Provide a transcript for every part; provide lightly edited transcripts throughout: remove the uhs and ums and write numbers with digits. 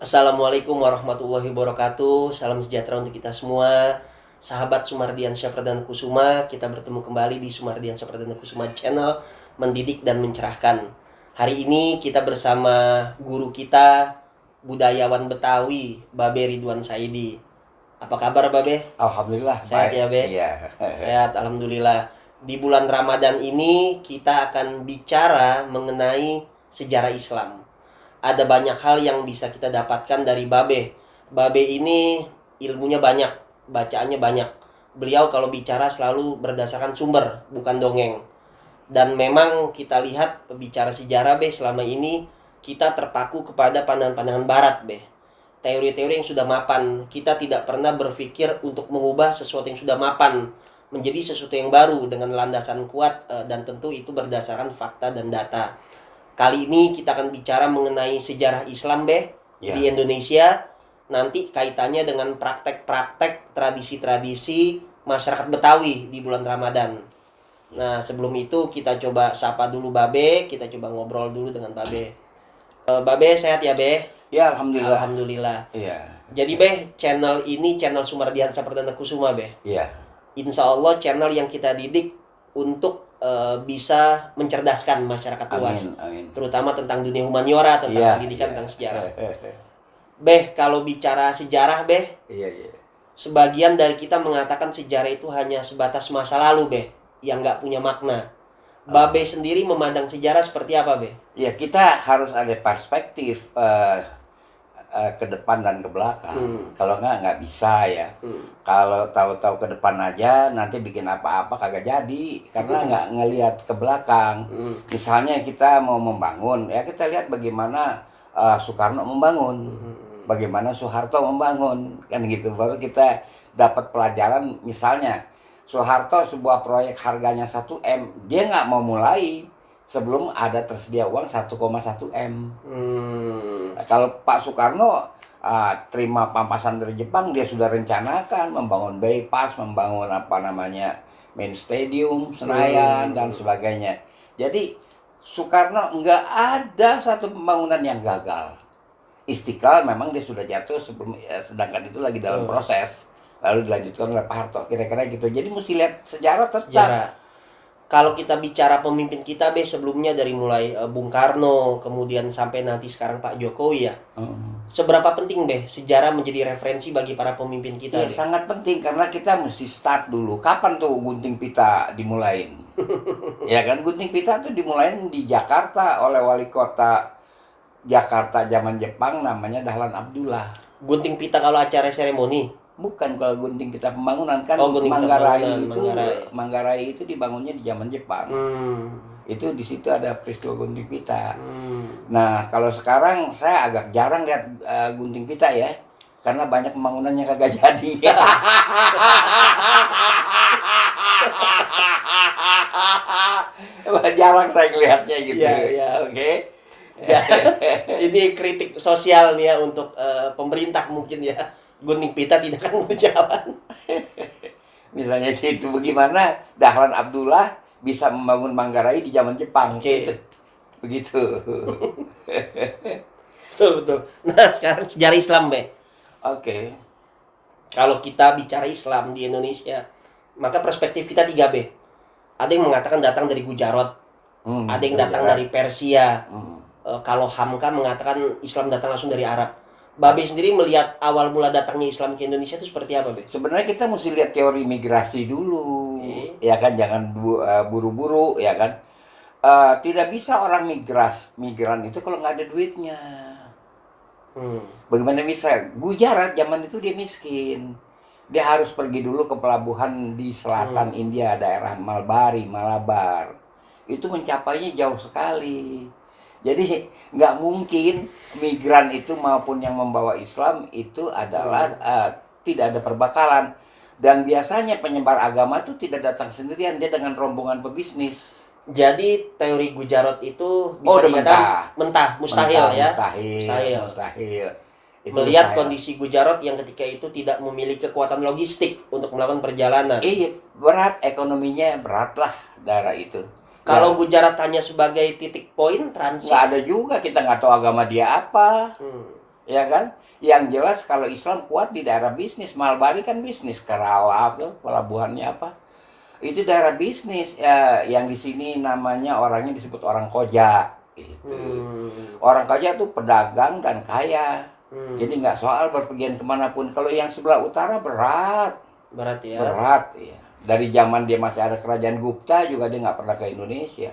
Assalamualaikum warahmatullahi wabarakatuh. Salam sejahtera untuk kita semua. Sahabat Sumardiansyah Pradana Kusuma, kita bertemu kembali di Sumardiansyah Pradana Kusuma Channel, mendidik dan mencerahkan. Hari ini kita bersama guru kita, budayawan Betawi, Babe Ridwan Saidi. Apa kabar, Babe? Alhamdulillah Sehat baik. ya, Be? Iya. Sehat, alhamdulillah. Di bulan Ramadan ini kita akan bicara mengenai sejarah Islam. Ada banyak hal yang bisa kita dapatkan dari Babe. Babe ini ilmunya banyak, bacaannya banyak. Beliau kalau bicara selalu berdasarkan sumber, bukan dongeng. Dan memang kita lihat bicara sejarah, Be, selama ini kita terpaku kepada pandangan-pandangan barat, Be. Teori-teori yang sudah mapan. Kita tidak pernah berpikir untuk mengubah sesuatu yang sudah mapan menjadi sesuatu yang baru dengan landasan kuat, dan tentu itu berdasarkan fakta dan data. Kali ini kita akan bicara mengenai sejarah Islam, Be, Ya. di Indonesia. Nanti kaitannya dengan praktek-praktek, tradisi-tradisi masyarakat Betawi di bulan Ramadan. Nah, sebelum itu kita coba sapa dulu Babe, kita coba ngobrol dulu dengan Babe. Babe sehat ya, Be? Ya, alhamdulillah. Alhamdulillah. Iya. Jadi, Be, channel ini channel Sumardiansyah Pradana Kusuma, Be. Iya. Insya Allah channel yang kita didik untuk bisa mencerdaskan masyarakat luas, Amin. terutama tentang dunia humaniora, tentang Iya, pendidikan, iya. tentang sejarah. Beh, kalau bicara sejarah, Beh, Iya. sebagian dari kita mengatakan sejarah itu hanya sebatas masa lalu, Beh, yang nggak punya makna. Babe sendiri memandang sejarah seperti apa, Beh? Ya, kita harus ada perspektif ke depan dan ke belakang. Kalau nggak bisa ya. Kalau tahu-tahu ke depan aja, nanti bikin apa-apa kagak jadi. Karena nggak ngelihat ke belakang. Misalnya kita mau membangun, ya kita lihat bagaimana Soekarno membangun, bagaimana Soeharto membangun, kan gitu. Baru kita dapat pelajaran. Misalnya Soeharto sebuah proyek harganya 1 M, dia nggak mau mulai sebelum ada tersedia uang 1,1 M. Nah, kalau Pak Soekarno terima pampasan dari Jepang, dia sudah rencanakan membangun bypass, membangun main stadium Senayan dan sebagainya. Jadi Soekarno nggak ada satu pembangunan yang gagal. Istiqlal memang dia sudah jatuh sebelum, sedangkan itu lagi dalam proses, lalu dilanjutkan oleh Pak Harto, kira-kira gitu. Jadi mesti lihat sejarah tetap. Sejarah. Kalau kita bicara pemimpin kita, Be, sebelumnya dari mulai Bung Karno, kemudian sampai nanti sekarang Pak Jokowi ya. Seberapa penting, Be, sejarah menjadi referensi bagi para pemimpin kita, Ya, Be? sangat penting karena kita mesti start dulu. Kapan tuh gunting pita dimulain? Ya kan, gunting pita tuh dimulain di Jakarta oleh wali kota Jakarta zaman Jepang, namanya Dahlan Abdullah. Gunting pita kalau acara seremoni? Bukan, kalau gunting pita pembangunan kan. Gunting pita pembangunan, Manggarai itu dibangunnya di zaman Jepang. Itu di situ ada peristiwa gunting pita. Nah, kalau sekarang saya agak jarang lihat gunting pita ya, karena banyak pembangunannya kagak jadi. Jarang saya lihatnya gitu. Iya. Oke. Ya, ini kritik sosial nih ya untuk pemerintah mungkin ya. Gunting pita tidak akan berjalan. Misalnya gitu, bagaimana Dahlan Abdullah bisa membangun Manggarai di zaman Jepang? Oke. Begitu. Betul. Nah, sekarang sejarah Islam, Be. Oke. Kalau kita bicara Islam di Indonesia, maka perspektif kita 3, B. Ada yang mengatakan datang dari Gujarat, ada yang datang dari Persia. Kalau Hamka mengatakan Islam datang langsung dari Arab. Babe sendiri melihat awal mula datangnya Islam ke Indonesia itu seperti apa, Be? Sebenarnya kita mesti lihat teori migrasi dulu, ya kan, jangan buru-buru, ya kan. Tidak bisa orang migran itu kalau nggak ada duitnya. Bagaimana bisa? Gujarat zaman itu dia miskin, dia harus pergi dulu ke pelabuhan di selatan India, daerah Malabar. Itu mencapainya jauh sekali. Jadi nggak mungkin migran itu maupun yang membawa Islam itu adalah tidak ada perbakalan. Dan biasanya penyebar agama itu tidak datang sendirian, dia dengan rombongan pebisnis. Jadi teori Gujarat itu bisa dikatakan mentah, mustahil ya. Mustahil. Melihat kondisi Gujarat yang ketika itu tidak memiliki kekuatan logistik untuk melakukan perjalanan. Iya, berat ekonominya, berat lah daerah itu. Kalau Gujarat hanya sebagai titik poin transit, nggak ada juga, kita nggak tahu agama dia apa. ya kan? Yang jelas kalau Islam kuat di daerah bisnis, Malbari kan bisnis, Karawang tuh pelabuhannya apa? Itu daerah bisnis yang di sini namanya orangnya disebut orang koja itu. Orang koja tuh pedagang dan kaya. Jadi nggak soal berpergian kemanapun. Kalau yang sebelah utara berat ya. Berat ya. Dari zaman dia masih ada kerajaan Gupta juga dia nggak pernah ke Indonesia.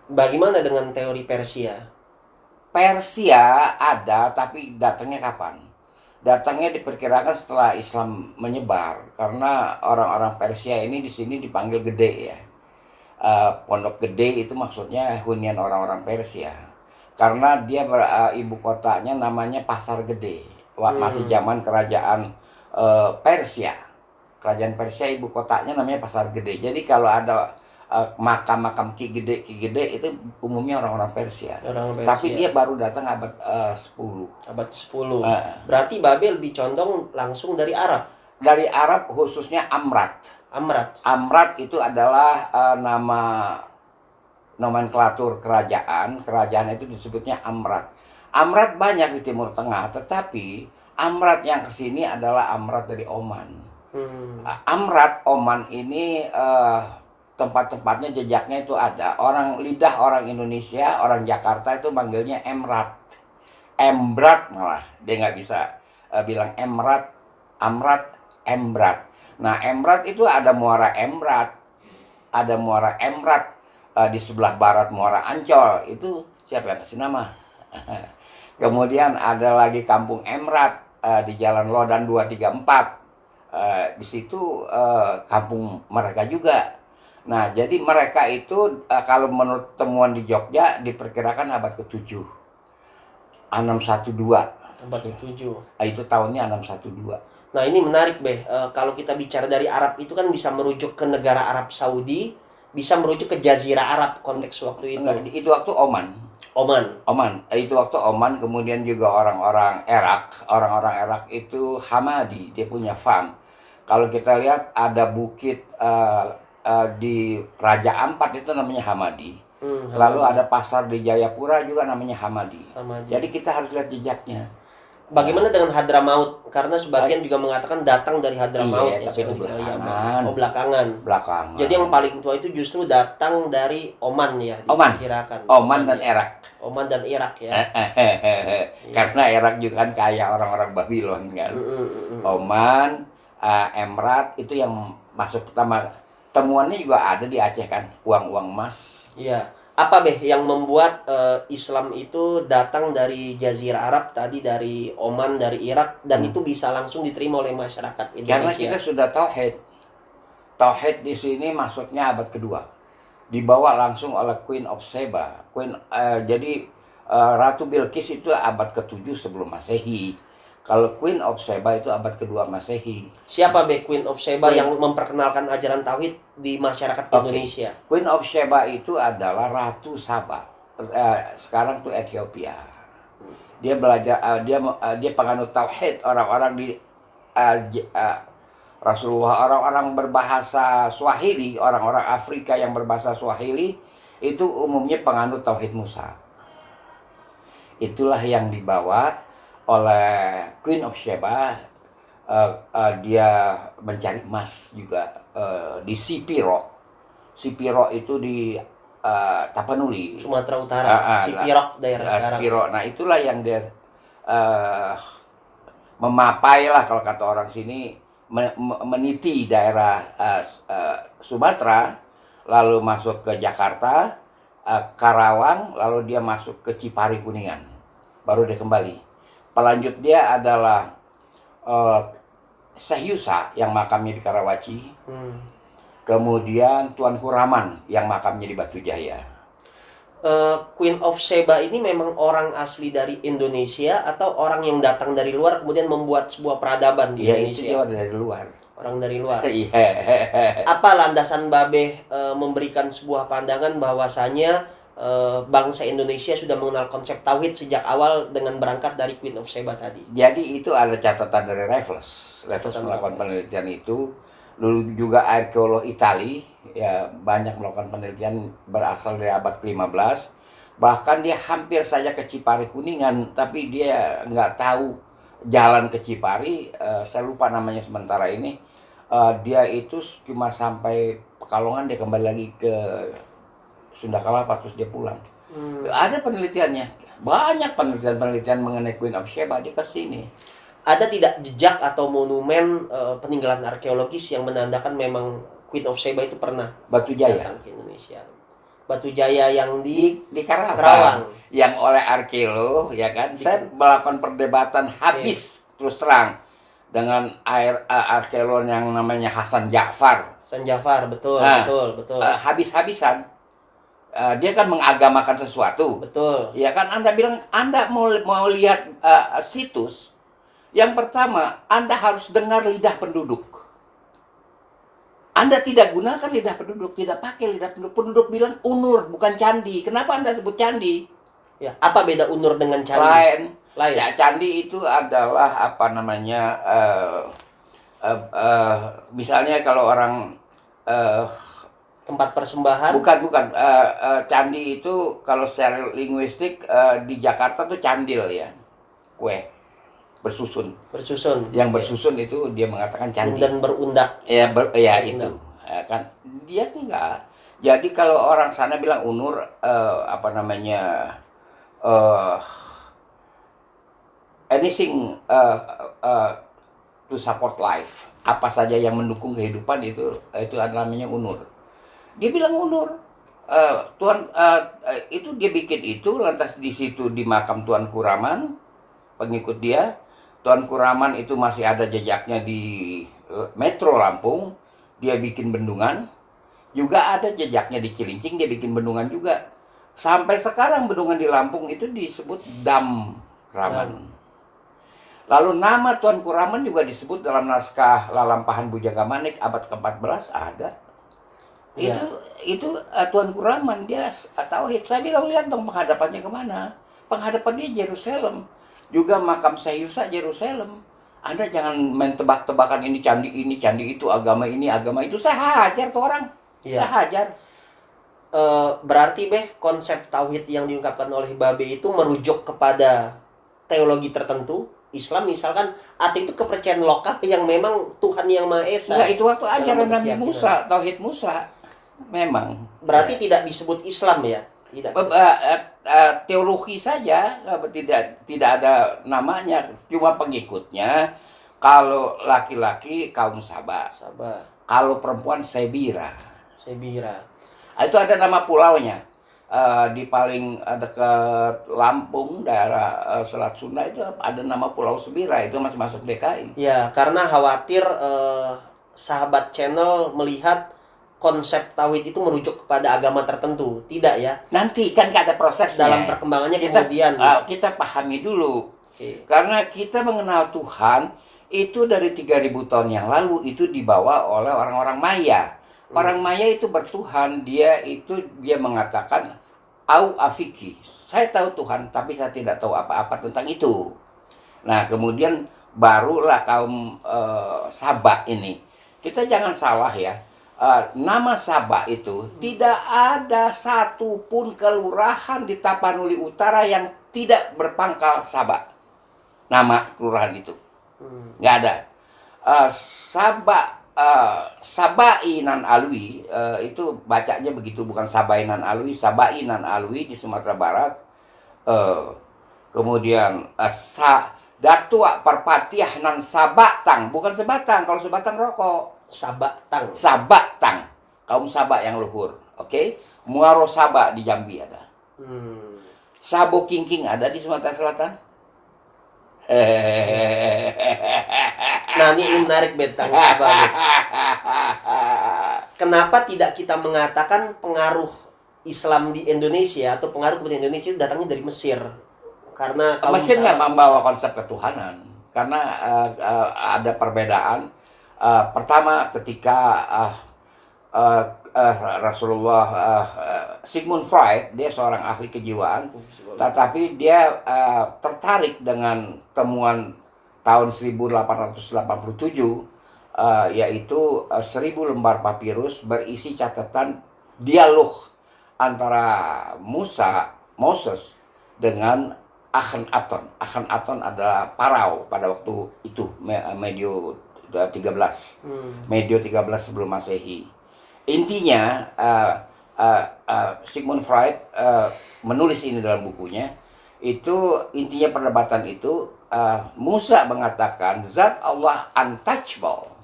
Bagaimana dengan teori Persia? Persia ada, tapi datangnya kapan? Datangnya diperkirakan setelah Islam menyebar, karena orang-orang Persia ini di sini dipanggil gede ya. Pondok Gede itu maksudnya hunian orang-orang Persia, karena dia ibu kotanya namanya Pasar Gede. Masih zaman kerajaan Persia. Kerajaan Persia ibu kotanya namanya Pasar Gede. Jadi kalau ada makam-makam Ki Gede itu umumnya orang-orang Persia. Tapi dia baru datang abad 10. Abad 10. Berarti Babel lebih condong langsung dari Arab. Dari Arab, khususnya Amrat. Amrat itu adalah nama nomenklatur kerajaan. Kerajaan itu disebutnya Amrat. Amrat banyak di Timur Tengah, tetapi Amrat yang kesini adalah Amrat dari Oman. Amrat Oman ini tempat-tempatnya, jejaknya itu ada. Lidah orang Indonesia, orang Jakarta itu manggilnya Emrat. Embrat malah. Dia nggak bisa bilang Emrat, Amrat, Embrat. Nah, Emrat itu ada Muara Emrat. Ada Muara Emrat di sebelah barat Muara Ancol. Itu siapa yang kasih nama? Kemudian ada lagi Kampung Emrat di Jalan Lodan 234. Di situ kampung mereka juga. Nah, jadi mereka itu kalau menurut temuan di Jogja diperkirakan abad ke-7. 612. Abad ke-7. Itu tahunnya 612. Nah, ini menarik, Beh. Kalau kita bicara dari Arab itu kan bisa merujuk ke negara Arab Saudi, bisa merujuk ke Jazirah Arab konteks waktu itu. Enggak, itu waktu Oman. Itu waktu Oman, kemudian juga orang-orang Irak. Orang-orang Irak itu Hamadi, dia punya farm. Kalau kita lihat ada bukit di Raja Ampat itu namanya Hamadi. Lalu ada pasar di Jayapura juga namanya Hamadi. Jadi kita harus lihat jejaknya. Bagaimana dengan Hadramaut? Karena sebagian juga mengatakan datang dari Hadramaut. Iya, tapi itu belakangan. Jadi yang paling tua itu justru datang dari Oman ya, diperkirakan. Oman dan Irak. Oman dan Irak ya. Karena Irak juga kan kaya orang-orang Babylon kan. Oman, Emrat itu yang masuk pertama. Temuannya juga ada di Aceh kan, uang-uang emas. Iya. Apa Beh yang membuat Islam itu datang dari Jazirah Arab tadi, dari Oman, dari Irak, dan itu bisa langsung diterima oleh masyarakat Indonesia? Karena kita sudah tauhid. Tauhid di sini masuknya abad kedua. Dibawa langsung oleh Queen of Sheba. Jadi Ratu Bilqis itu abad ke-7 sebelum Masehi. Kalau Queen of Sheba itu abad kedua Masehi. Siapa Beh Queen of Sheba yang memperkenalkan ajaran tauhid di masyarakat Indonesia? Queen of Sheba itu adalah Ratu Saba. Sekarang tuh Ethiopia. Dia belajar, dia penganut tauhid. Orang-orang di Rasulullah, orang-orang berbahasa Swahili, orang-orang Afrika yang berbahasa Swahili itu umumnya penganut tauhid Musa. Itulah yang dibawa oleh Queen of Sheba. Dia mencari emas juga di Sipiro. Sipiro itu di Tapanuli, Sumatera Utara. Sipiro daerah sekarang. Sipiro. Nah, itulah yang dia memapai lah kalau kata orang sini, meniti daerah Sumatera, lalu masuk ke Jakarta, Karawang, lalu dia masuk ke Cipari Kuningan, baru dia kembali. Pelanjut dia adalah Syekh Yusa yang makamnya di Karawaci. Kemudian Tuanku Raman yang makamnya di Batu Jaya. Queen of Sheba ini memang orang asli dari Indonesia atau orang yang datang dari luar kemudian membuat sebuah peradaban di Indonesia? Itu dia dari luar. Orang dari luar. Apa landasan Babeh memberikan sebuah pandangan bahwasanya bangsa Indonesia sudah mengenal konsep tauhid sejak awal dengan berangkat dari Queen of Sheba tadi? Jadi itu ada catatan dari Raffles. Raffles melakukan penelitian itu. Lalu juga arkeolog Itali ya banyak melakukan penelitian berasal dari abad ke-15. Bahkan dia hampir saja ke Cipari Kuningan, tapi dia nggak tahu jalan ke Cipari. Saya lupa namanya sementara ini. Dia itu cuma sampai Pekalongan, dia kembali lagi ke Sunda Kelapa, terus dia pulang. Ada penelitiannya, banyak penelitian-penelitian mengenai Queen of Sheba, dia ke sini. Ada tidak jejak atau monumen peninggalan arkeologis yang menandakan memang Queen of Sheba itu pernah Batu Jaya datang ke Indonesia? Batu Jaya yang di Karawang, Kerawang. yang oleh arkeolog, ya kan. Saya melakukan perdebatan habis terus terang dengan arkeolog yang namanya Hasan Ja'far. Hasan Ja'far, betul. Habis-habisan. Dia kan mengagamakan sesuatu. Betul. Ya kan, Anda bilang Anda mau lihat situs. Yang pertama, Anda harus dengar lidah penduduk. Anda tidak gunakan lidah penduduk, tidak pakai lidah penduduk. Penduduk bilang unur, bukan candi. Kenapa Anda sebut candi? Ya, apa beda unur dengan candi? Lain. Lain. Ya, candi itu adalah apa namanya? Misalnya kalau orang tempat persembahan. Bukan. Candi itu kalau secara linguistik di Jakarta tuh candil ya, kue bersusun. Yang bersusun itu dia mengatakan candi. Dan berundak. Ya, itu. Kan dia enggak. Jadi kalau orang sana bilang unur apa namanya? Anything to support life. Apa saja yang mendukung kehidupan itu namanya unur. Dia bilang unur. Tuan itu dia bikin itu, lantas di situ di makam Tuan Kuraman, pengikut dia. Tuan Kuraman itu masih ada jejaknya di Metro Lampung, dia bikin bendungan. Juga ada jejaknya di Cilincing, dia bikin bendungan juga. Sampai sekarang bendungan di Lampung itu disebut Dam Raman. Lalu nama Tuan Kuraman juga disebut dalam naskah Lalampahan Bujangga-Manik abad ke-14 ada. Ya. Itu Tuan Kuraman, dia tauhid. Saya bilang lihat dong penghadapannya kemana. Penghadapan dia Yerusalem. Juga makam Syekh Yerusalem. Anda jangan main tebak-tebakan ini candi itu, agama ini, agama itu. Saya hajar tuh orang. Ya. Saya hajar. Berarti konsep tauhid yang diungkapkan oleh Babe itu merujuk kepada teologi tertentu. Islam misalkan, atau itu kepercayaan lokal yang memang Tuhan yang Maha Esa. Enggak, itu waktu ajaran Nabi Musa, tauhid Musa. Memang. Berarti tidak disebut Islam ya? Tidak. Teologi saja, tidak ada namanya, cuma pengikutnya. Kalau laki-laki kaum Saba. Kalau perempuan Sebira. Itu ada nama pulaunya. Di paling dekat Lampung, daerah Selat Sunda itu ada nama Pulau Sebira, itu masih masuk DKI. Ya, karena khawatir sahabat channel melihat konsep tauhid itu merujuk kepada agama tertentu, tidak ya? Nanti kan ada prosesnya. Dalam perkembangannya kemudian kita pahami dulu. Karena kita mengenal Tuhan itu dari 3000 tahun yang lalu itu dibawa oleh orang-orang Maya. Orang Maya itu bertuhan, dia mengatakan au afiki. Saya tahu Tuhan, tapi saya tidak tahu apa-apa tentang itu. Nah, kemudian barulah kaum Sabak ini. Kita jangan salah ya. Nama Sabak itu tidak ada satupun kelurahan di Tapanuli Utara yang tidak berpangkal Sabak. Nama kelurahan itu. Nggak ada. Sabainan Alwi itu bacanya begitu, bukan Sabainan Alwi, Sabainan Alwi di Sumatera Barat. Kemudian Datua Perpatiah nan Sabatang, bukan Sebatang. Kalau Sebatang rokok. Sabatang. Kaum Sabak yang luhur. Oke? Muaro Sabak di Jambi ada. Sabo Kingking ada di Sumatera Selatan. Nah, ini menarik betang Sabah. Kenapa tidak kita mengatakan pengaruh Islam di Indonesia atau pengaruh kepada Indonesia itu datangnya dari Mesir? Karena Mesir nggak membawa konsep ketuhanan. Karena ada perbedaan. Pertama ketika Rasulullah Sigmund Freud, dia seorang ahli kejiwaan, tetapi dia tertarik dengan temuan tahun 1887, yaitu 1000 lembar papirus berisi catatan dialog antara Moses dengan Akhenaton. Akhenaton adalah Parao pada waktu itu, medio 13. Medio 13 sebelum Masehi. Intinya Sigmund Freud menulis ini dalam bukunya. Itu intinya perdebatan itu, Musa mengatakan zat Allah untouchable,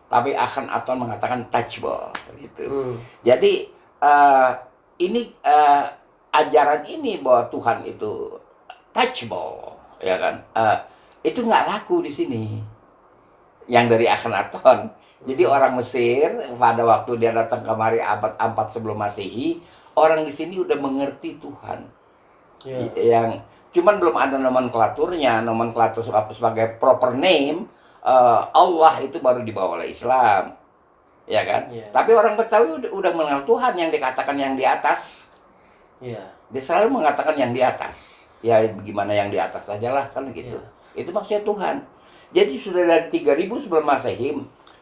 tapi Akhenaton mengatakan touchable gitu. Jadi ini ajaran ini bahwa Tuhan itu touchable, ya kan? Itu nggak laku di sini. Yang dari Akhenaton. Jadi orang Mesir pada waktu dia datang kemari abad 4 sebelum Masehi, orang di sini udah mengerti Tuhan. Yang cuman belum ada nomenklaturnya, nomenklatur sebagai proper name. Allah itu baru dibawa oleh Islam, ya kan? Tapi orang Betawi udah mengenal Tuhan yang dikatakan yang di atas. Dia selalu mengatakan yang di atas. Ya bagaimana yang di atas saja lah kan gitu. Itu maksudnya Tuhan. Jadi sudah dari 3000 sebelum Masehi,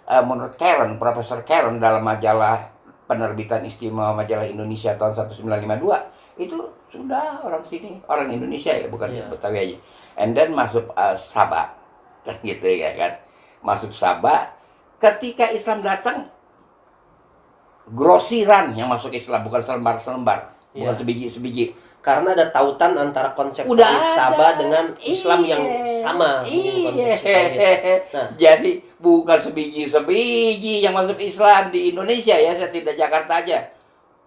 menurut Karen, Profesor Karen dalam majalah penerbitan istimewa majalah Indonesia tahun 1952, itu sudah orang sini, orang Indonesia ya, bukan Betawi aja. And then masuk Sabah, kan gitu ya kan. Masuk Sabah, ketika Islam datang, grosiran yang masuk Islam, bukan selembar-selembar, bukan sebiji-sebiji. Karena ada tautan antara konsep Sabah dengan Islam yang sama. Nah, jadi bukan sebiji-sebiji yang masuk Islam di Indonesia ya, saya tidak Jakarta aja.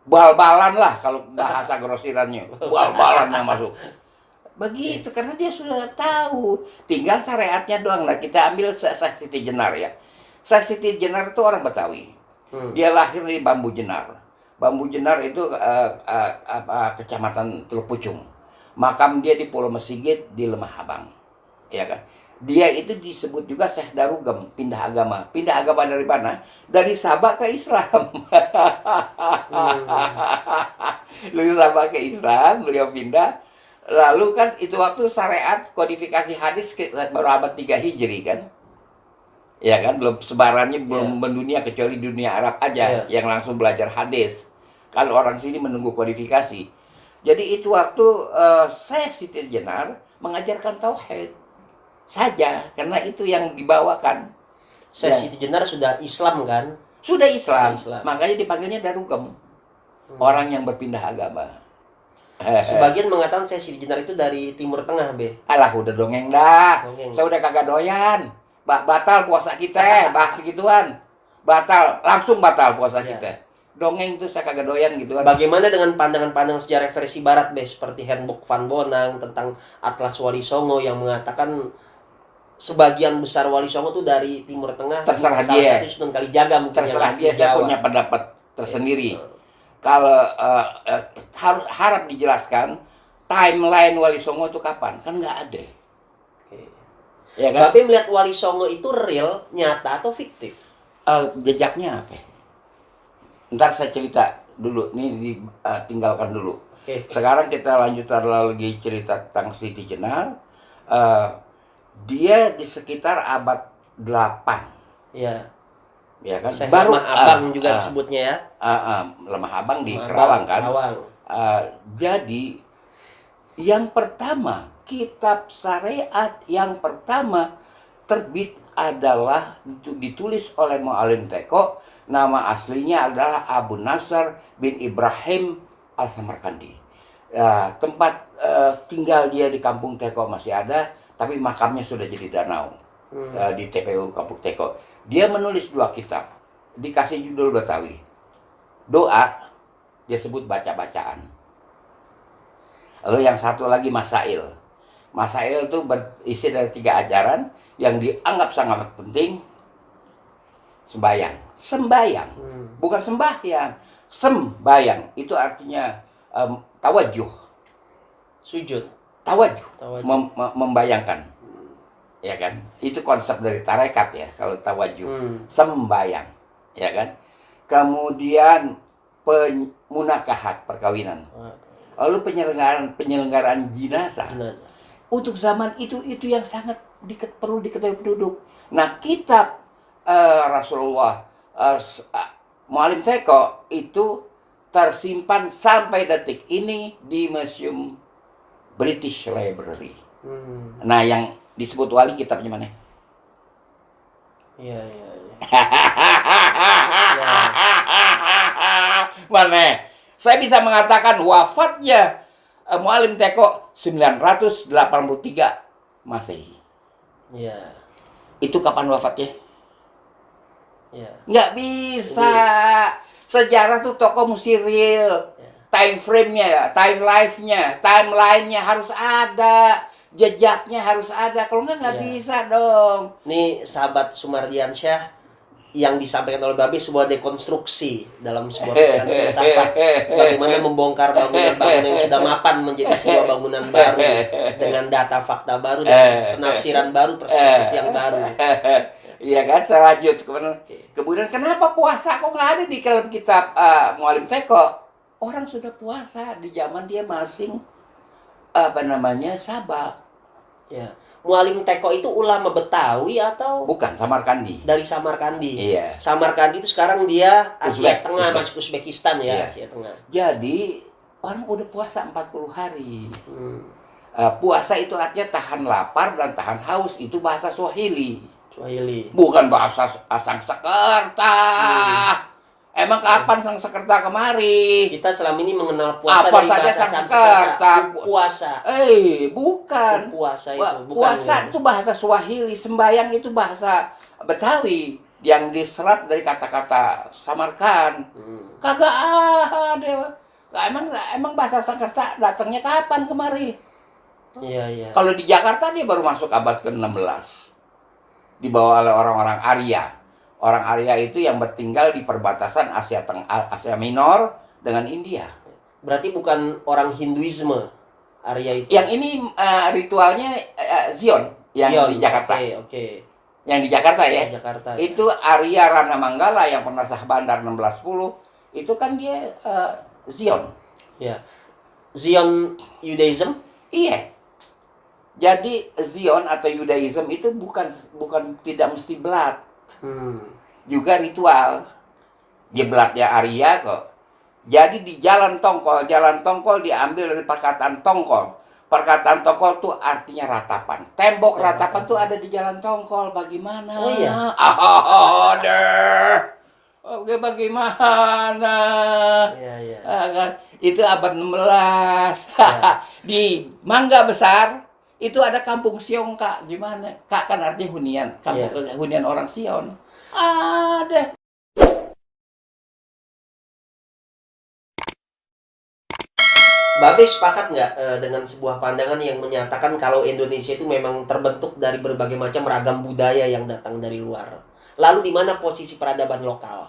Bal-balan lah kalau bahasa grosirannya. Bal-balan yang masuk. Begitu, karena dia sudah tahu. Tinggal syariatnya doang. Nah, kita ambil Syekh Siti Jenar ya. Syekh Siti Jenar itu orang Betawi. Dia lahir di Bambu Jenar. Bambu Jenar itu kecamatan Teluk Pucung. Makam dia di Pulau Mesigit di Lemah Abang. Ya kan? Dia itu disebut juga Syekh Darugem, pindah agama. Pindah agama dari mana? Dari Sabah ke Islam. Dari Sabah ke Islam, beliau pindah. Lalu kan itu waktu syariat kodifikasi hadis baru abad 3 Hijri kan. Ya kan, belum sebarannya belum mendunia kecuali dunia Arab aja yang langsung belajar hadis. Kalau orang sini menunggu kodifikasi. Jadi itu waktu saya Siti Jenar mengajarkan tauhid saja, karena itu yang dibawakan. Saya Siti Jenar sudah Islam kan? Sudah Islam. Makanya dipanggilnya Darugem. Orang yang berpindah agama. Sebagian mengatakan saya Siti Jenar itu dari Timur Tengah, Be. Alah, udah dongeng dah. Saya udah kagak doyan. Batal puasa kita, bahas gituan. Batal, langsung batal puasa kita. Dongeng tuh saya kagak doyan gitu kan. Bagaimana dengan pandangan-pandangan sejarah versi barat, Be, seperti Handbook Van Bonang tentang Atlas Wali Songo yang mengatakan sebagian besar Wali Songo tuh dari Timur Tengah. Terserah salah dia. satu Sunan Kalijaga mungkin. Terserah dia, saya punya pendapat tersendiri. Kalau harap dijelaskan timeline Wali Songo itu kapan? Kan nggak ada. Ya kan? Babe melihat Wali Songo itu real, nyata atau fiktif? Jejaknya apa? Ntar saya cerita dulu, ini tinggalkan dulu. Sekarang kita lanjut lagi cerita tentang Siti Jenar. Dia di sekitar abad 8. Ya kan? Baru Lemah Abang juga disebutnya ya. Lemah Abang di Kerawang kan. Jadi yang pertama, kitab syariat yang pertama terbit adalah ditulis oleh Mu'allim Teko. Nama aslinya adalah Abu Nasr bin Ibrahim Al-Samarkandi. Tempat tinggal dia di Kampung Teko masih ada, tapi makamnya sudah jadi danau. Di TPU Kampung Teko. Dia menulis 2 kitab, dikasih judul Betawi. Doa, dia sebut baca-bacaan. Lalu yang satu lagi Masail. Masail itu berisi dari 3 ajaran yang dianggap sangat penting. Sembayang, bukan sembahyang. Sembayang itu artinya tawajuh, sujud, tawajuh. Membayangkan, ya kan? Itu konsep dari tarekat ya. Kalau tawajuh, sembayang, ya kan? Kemudian munakahat, perkawinan. Lalu penyelenggaraan jenazah. Untuk zaman itu yang sangat perlu diketahui penduduk. Nah, kitab Rasulullah Mu'allim Teko itu tersimpan sampai detik ini di Museum British Library. Nah, yang disebut wali kitabnya mana? Iya, iya, iya. Mana? Saya bisa mengatakan wafatnya Muallim Teko 983 Masehi. Iya. Itu kapan wafatnya? Iya. Nggak bisa. Sejarah tuh tokoh mesti real. Time frame-nya ya, time life-nya, timeline-nya harus ada. Jejaknya harus ada. Kalau nggak bisa dong. Nih sahabat Sumardiansyah, yang disampaikan oleh Babe sebuah dekonstruksi dalam sebuah pikiran filsafat, bagaimana membongkar bangunan-bangunan yang sudah mapan menjadi sebuah bangunan baru dengan data fakta baru, dengan penafsiran baru, perspektif yang baru. Iya kan, saya lanjut. Kemudian kenapa puasa kok nggak ada di dalam kitab Muallim Teko? Orang sudah puasa di zaman dia masing Sabak. Ya. Muallim Teko itu ulama Betawi atau Bukan, Samarkandi. dari Samarkandi? Iya. Samarkandi itu sekarang dia Asia Tengah, Uzbek. masuk Uzbekistan ya, Iya. Asia Tengah. Jadi orang udah puasa 40 hari. Puasa itu artinya tahan lapar dan tahan haus, itu bahasa Swahili. Swahili. Bukan bahasa Sangsekerta. Emang kapan Sangsekerta kemari? Kita selama ini mengenal puasa Apa dari saja bahasa Sanskerta? Sanskerta. Puasa. Bukan. Puasa itu, bukan. Puasa itu bahasa Swahili, sembayang itu bahasa Betawi yang diserap dari kata-kata Samarkan. Kagak ada. Emang bahasa Sanskerta datangnya kapan kemari? Iya, iya. Kalau di Jakarta dia baru masuk abad ke-16. Dibawa oleh orang-orang Arya. Orang Arya itu yang bertinggal di perbatasan Asia Minor dengan India. Berarti bukan orang Hinduisme Arya itu. Yang ini ritualnya Zion yang Zion. di Jakarta. Oke. Yang di Jakarta ya. Jakarta. Itu Arya Rana Manggala yang pernah sah bandar 1610. Itu kan dia Zion. Ya. Zion Judaism? Iya. Jadi Zion atau Judaism itu bukan tidak mesti belat. Juga ritual. Dia belatnya Arya kok. Jadi di jalan tongkol diambil dari perkataan tongkol. Perkataan tongkol tuh artinya ratapan. Tembok ratapan tuh ada di jalan tongkol. Bagaimana? Oh iya. Oke, bagaimana? Iya. Kan? Itu abad 16. Di Mangga Besar itu ada kampung Siong, Kak. Gimana? Kak kan artinya hunian. Hunian orang Sion. Ada. Babe sepakat nggak dengan sebuah pandangan yang menyatakan kalau Indonesia itu memang terbentuk dari berbagai macam ragam budaya yang datang dari luar? Lalu di mana posisi peradaban lokal?